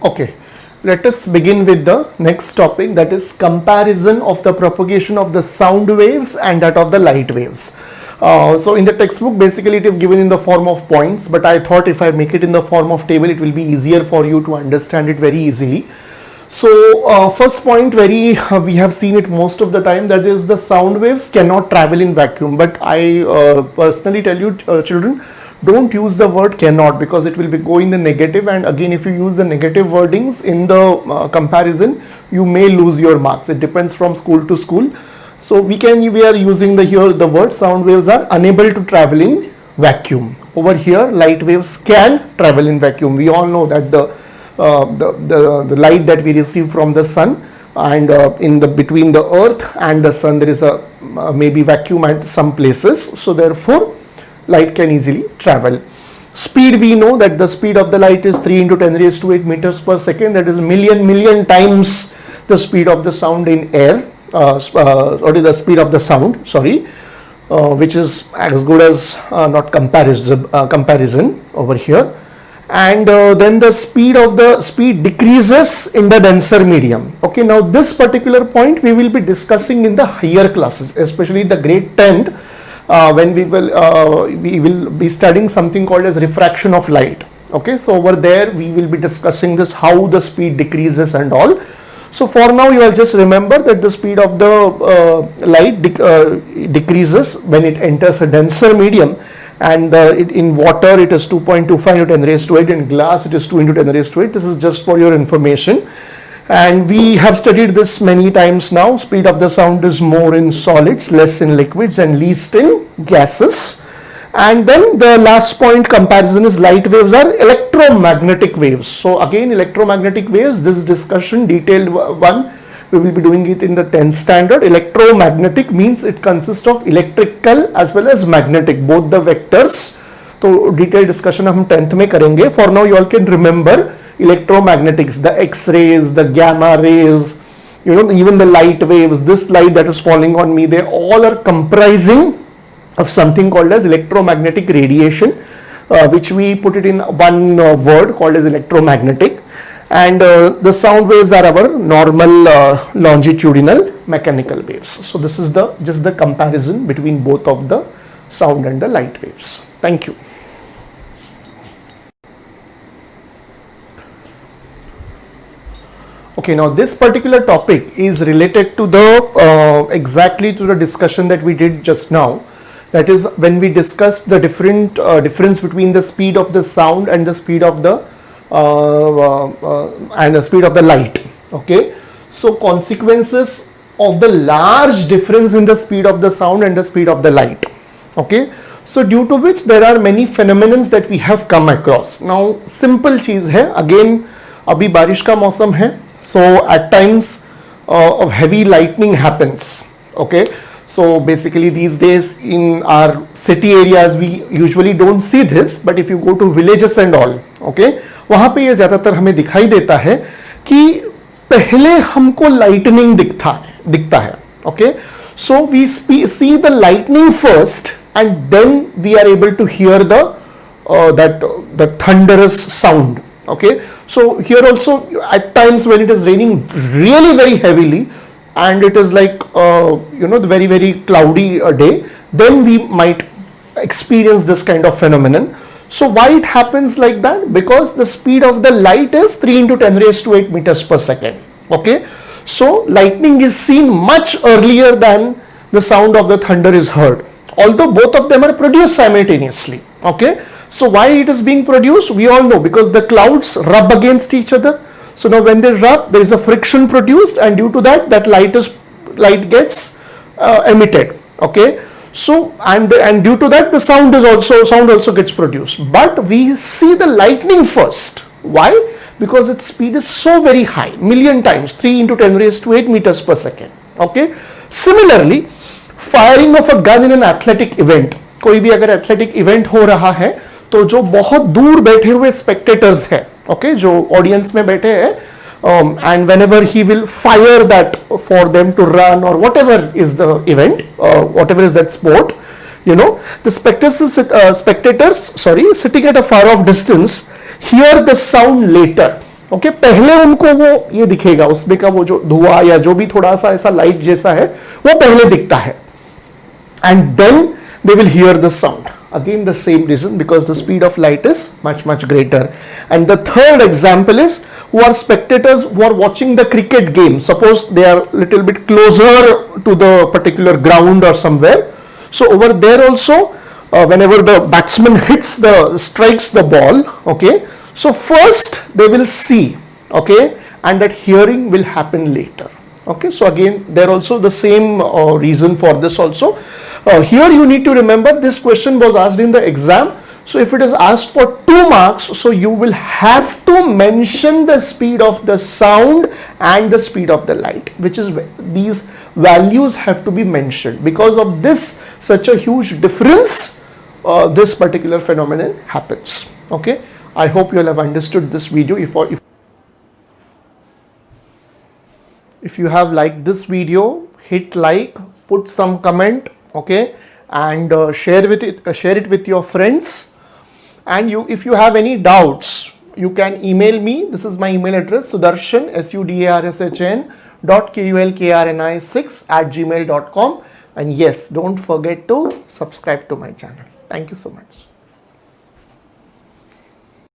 Okay, let us begin with the next topic, that is comparison of the propagation of the sound waves and that of the light waves. So in the textbook basically it is given in the form of points, but I thought if I make it in the form of table it will be easier for you to understand it very easily. So first point, we have seen it most of the time, that is the sound waves cannot travel in vacuum, but I personally tell you children, don't use the word cannot, because it will be going the negative, and again if you use the negative wordings in the comparison you may lose your marks. It depends from school to school. So we are using here the word sound waves are unable to travel in vacuum. Over here light waves can travel in vacuum. We all know that the light that we receive from the sun, and between the earth and the sun there is a maybe vacuum at some places, so therefore light can easily travel. Speed, we know that the speed of the light is 3 into 10 raised to 8 meters per second, that is million times the speed of the sound in air, or the speed of the sound, sorry, which is as good as not comparison over here. And then the speed decreases in the denser medium. Okay, now this particular point we will be discussing in the higher classes, especially the grade 10th, when we will be studying something called as refraction of light. Okay, so over there we will be discussing this, how the speed decreases and all. So for now you will just remember that the speed of the light decreases when it enters a denser medium, and in water it is 2.25 into 10 raised to 8, in glass it is 2 into 10 raised to 8. This is just for your information, and we have studied this many times now. Speed of the sound is more in solids, less in liquids, and least in gases. And then the last point comparison is light waves are electromagnetic waves. So again electromagnetic waves, this discussion detailed one we will be doing it in the 10th standard. Electromagnetic means it consists of electrical as well as magnetic, both the vectors. So detailed discussion हम 10th में करेंगे. For now you all can remember electromagnetics, the X-rays, the gamma rays, even the light waves, this light that is falling on me, they all are comprising of something called as electromagnetic radiation, which we put it in one word called as electromagnetic. And the sound waves are our normal longitudinal mechanical waves. So this is just the comparison between both of the sound and the light waves. Thank you. Okay, now this particular topic is related to the exactly to the discussion that we did just now. That is when we discussed the difference between the speed of the sound and the speed of the light. Okay, so consequences of the large difference in the speed of the sound and the speed of the light. Okay, so due to which there are many phenomena that we have come across. Now simple चीज है, again अभी बारिश का मौसम है, so at times of heavy lightning happens. Okay, so basically these days in our city areas we usually don't see this, but if you go to villages and all, okay, वहाँ पे ये ज़्यादातर हमें दिखाई देता है कि पहले हमको लाइटनिंग दिखता है. Okay, so we see the lightning first, and then we are able to hear the thunderous sound. Okay, so here also at times when it is raining really very heavily and it is like the very very cloudy day, then we might experience this kind of phenomenon. So why it happens like that? Because the speed of the light is 3 into 10 raised to 8 meters per second. Okay, so lightning is seen much earlier than the sound of the thunder is heard, although both of them are produced simultaneously. Okay, so why it is being produced, we all know, because the clouds rub against each other. So now when they rub, there is a friction produced, and due to that light gets emitted. Okay, so and due to that the sound also gets produced, but we see the lightning first. Why? Because its speed is so very high, million times, 3 into 10 raised to 8 meters per second. Okay, similarly firing of a gun in an athletic event, कोई भी अगर athletic event हो रहा है तो जो बहुत दूर बैठे हुए स्पेक्टेटर्स है, ओके, जो ऑडियंस में बैठे हैं, and whenever he will fire that for them to run or whatever is the event, whatever is that sport, the spectators sitting at a far off distance hear the sound later. Okay पहले उनको वो ये दिखेगा, उसमें का वो जो धुआं या जो भी थोड़ा सा ऐसा लाइट जैसा है वो पहले दिखता है, and then they will hear the sound. Again the same reason, because the speed of light is much greater. And the third example is who are spectators who are watching the cricket game. Suppose they are little bit closer to the particular ground or somewhere. So over there also, whenever the batsman strikes the ball, okay, so first they will see, okay, and that hearing will happen later. Okay, so again there also the same reason for this also. Here you need to remember this question was asked in the exam, so if it is asked for 2 marks, so you will have to mention the speed of the sound and the speed of the light, which is these values have to be mentioned. Because of this such a huge difference, this particular phenomenon happens. Okay, I hope you all have understood this video. If you have liked this video, hit like, put some comment, okay, and share it with your friends. And if you have any doubts, you can email me. This is my email address, sudarshan sudarshn.kulkrni6@gmail.com. And yes, don't forget to subscribe to my channel. Thank you so much.